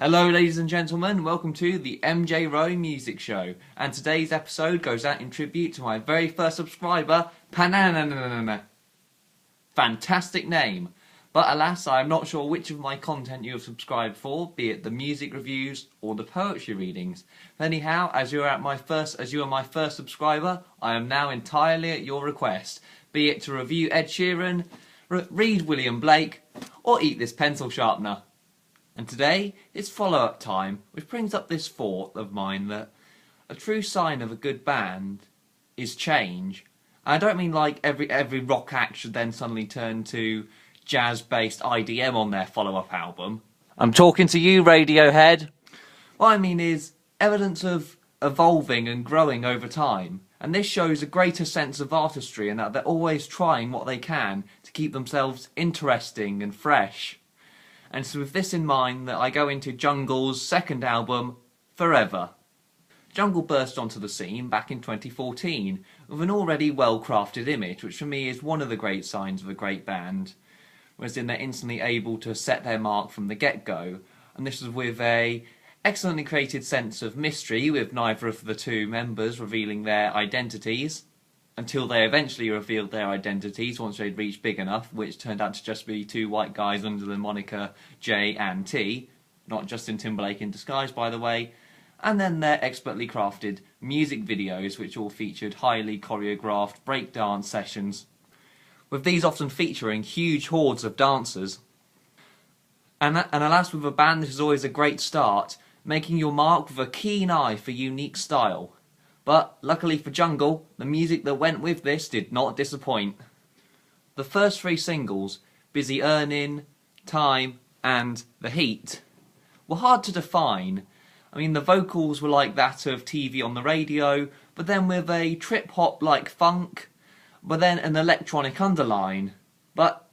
Hello ladies and gentlemen, welcome to the MJ Rowe Music Show, and today's episode goes out in tribute to my very first subscriber, Pananananana. Fantastic name, but alas I am not sure which of my content you have subscribed for, be it the music reviews or the poetry readings. Anyhow, as you are my first subscriber, I am now entirely at your request, be it to review Ed Sheeran, read William Blake, or eat this pencil sharpener. And today, it's follow-up time, which brings up this thought of mine that a true sign of a good band is change. And I don't mean like every rock act should then suddenly turn to jazz-based IDM on their follow-up album. I'm talking to you, Radiohead. What I mean is evidence of evolving and growing over time. And this shows a greater sense of artistry in that they're always trying what they can to keep themselves interesting and fresh. And so with this in mind that I go into Jungle's second album, Forever. Jungle burst onto the scene back in 2014 with an already well-crafted image, which for me is one of the great signs of a great band, whereas they're instantly able to set their mark from the get-go, and this is with a excellently created sense of mystery, with neither of the two members revealing their identities, until they eventually revealed their identities once they'd reached big enough, which turned out to just be two white guys under the moniker J and T, not Justin Timberlake in disguise by the way, and then their expertly crafted music videos which all featured highly choreographed breakdance sessions, with these often featuring huge hordes of dancers. And alas, with a band this is always a great start, making your mark with a keen eye for unique style. But, luckily for Jungle, the music that went with this did not disappoint. The first three singles, Busy Earning, Time, and The Heat, were hard to define. I mean, the vocals were like that of TV on the radio, but then with a trip-hop like funk, but then an electronic underline. But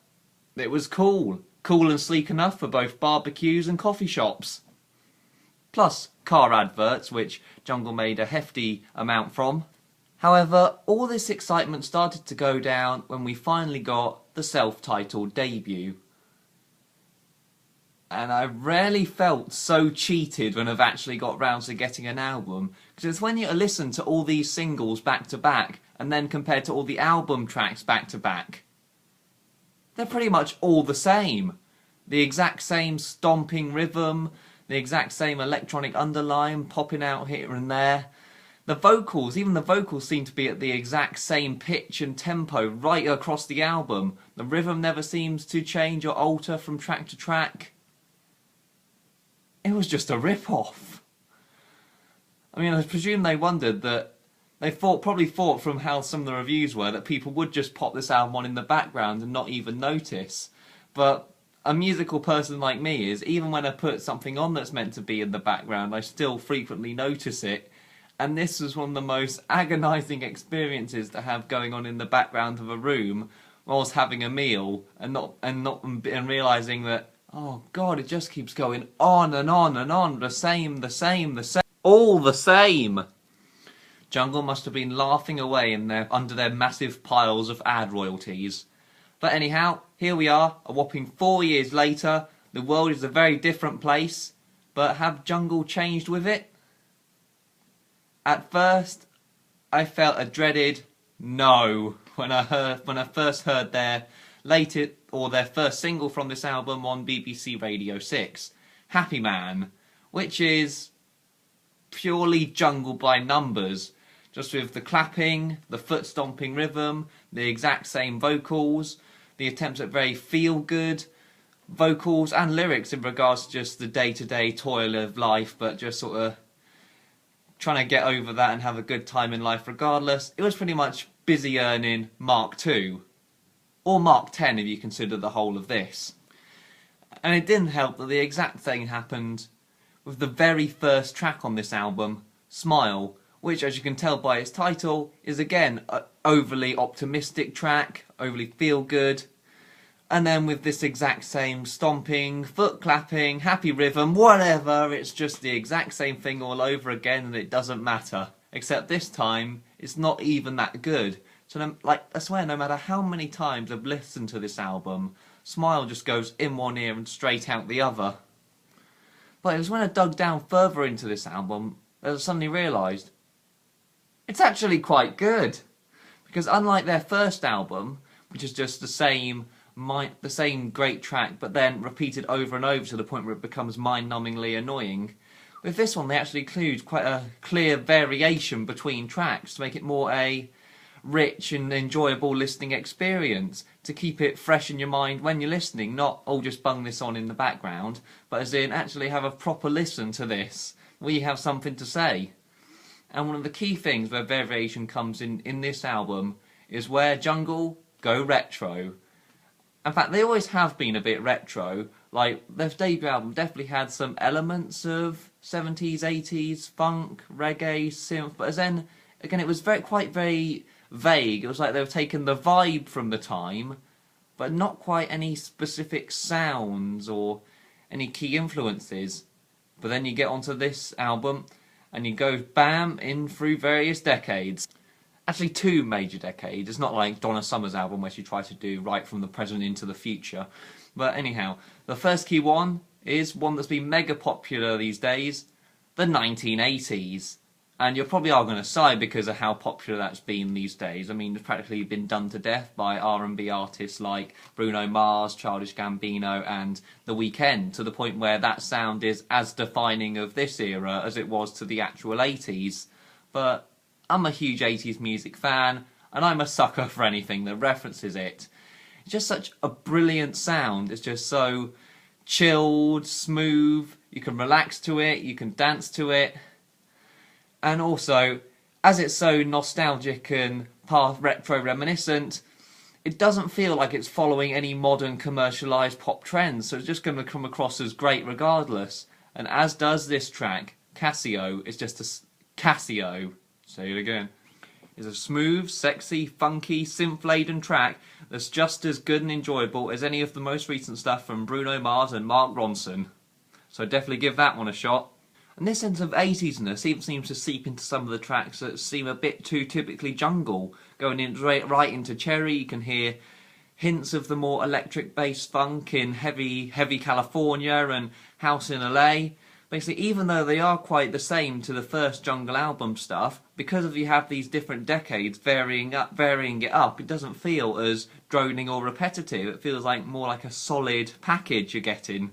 it was cool. Cool and sleek enough for both barbecues and coffee shops. Plus car adverts, which Jungle made a hefty amount from. However, all this excitement started to go down when we finally got the self-titled debut. And I rarely felt so cheated when I've actually got round to getting an album, because it's when you listen to all these singles back to back, and then compared to all the album tracks back to back, they're pretty much all the same. The exact same stomping rhythm, the exact same electronic underline popping out here and there. The vocals, even the vocals seem to be at the exact same pitch and tempo right across the album. The rhythm never seems to change or alter from track to track. It was just a rip-off. I mean, I presume they wondered that, they probably thought from how some of the reviews were that people would just pop this album on in the background and not even notice. But a musical person like me is, even when I put something on that's meant to be in the background, I still frequently notice it. And this was one of the most agonising experiences to have going on in the background of a room whilst having a meal and realising that, oh God, it just keeps going on and on and on, the same, all the same. Jungle must have been laughing away under their massive piles of ad royalties. But anyhow, here we are, a whopping 4 years later. The world is a very different place, but have Jungle changed with it? At first, I felt a dreaded no when I first heard their first single from this album on BBC Radio 6, Happy Man, which is purely Jungle by numbers, just with the clapping, the foot stomping rhythm, the exact same vocals, the attempts at very feel-good vocals and lyrics in regards to just the day-to-day toil of life, but just sort of trying to get over that and have a good time in life regardless. It was pretty much Busy Earning Mark II, or Mark 10 if you consider the whole of this. And it didn't help that the exact thing happened with the very first track on this album, Smile, which, as you can tell by its title, is again an overly optimistic track, overly feel-good, and then with this exact same stomping, foot clapping, happy rhythm, whatever, it's just the exact same thing all over again and it doesn't matter. Except this time, it's not even that good. So, I swear, no matter how many times I've listened to this album, Smile just goes in one ear and straight out the other. But it was when I dug down further into this album that I suddenly realised it's actually quite good. Because unlike their first album, which is just the same great track, but then repeated over and over to the point where it becomes mind-numbingly annoying, with this one they actually include quite a clear variation between tracks to make it more a rich and enjoyable listening experience, to keep it fresh in your mind when you're listening, not, oh, just bung this on in the background, but as in actually have a proper listen to this, where you have something to say. And one of the key things where variation comes in this album is where Jungle go retro. In fact, they always have been a bit retro. Like, their debut album definitely had some elements of 70s, 80s, funk, reggae, synth, but then, again, it was quite very vague. It was like they were taking the vibe from the time, but not quite any specific sounds or any key influences. But then you get onto this album, and you go bam in through various decades. Actually 2 major decades. It's not like Donna Summer's album where she tried to do right from the present into the future. But anyhow, the first key one is one that's been mega popular these days, the 1980s. And you probably are going to sigh because of how popular that's been these days. I mean, it's practically been done to death by R&B artists like Bruno Mars, Childish Gambino and The Weeknd, to the point where that sound is as defining of this era as it was to the actual 80s. But I'm a huge 80s music fan, and I'm a sucker for anything that references it. It's just such a brilliant sound. It's just so chilled, smooth, you can relax to it, you can dance to it. And also, as it's so nostalgic and retro reminiscent, it doesn't feel like it's following any modern commercialised pop trends, so it's just going to come across as great regardless. And as does this track, Casio is just a Casio. Say it again. It's a smooth, sexy, funky, synth-laden track that's just as good and enjoyable as any of the most recent stuff from Bruno Mars and Mark Ronson. So definitely give that one a shot. And this sense of 80s-ness even seems to seep into some of the tracks that seem a bit too typically Jungle. Going in right into Cherry, you can hear hints of the more electric bass funk in Heavy California and House in LA. Basically, even though they are quite the same to the first Jungle album stuff, because you have these different decades varying it up, it doesn't feel as droning or repetitive. It feels like more like a solid package you're getting.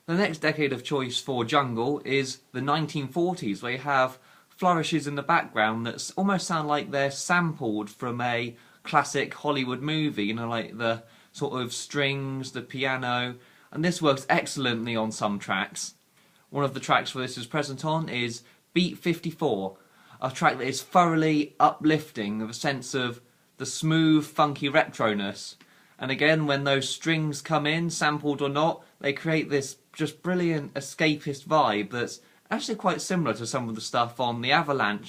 The next decade of choice for Jungle is the 1940s, where you have flourishes in the background that almost sound like they're sampled from a classic Hollywood movie, you know, like the sort of strings, the piano, and this works excellently on some tracks. One of the tracks where this is present on is Beat 54, a track that is thoroughly uplifting, with a sense of the smooth, funky retroness. And again, when those strings come in, sampled or not, they create this just brilliant escapist vibe that's actually quite similar to some of the stuff on the Avalanche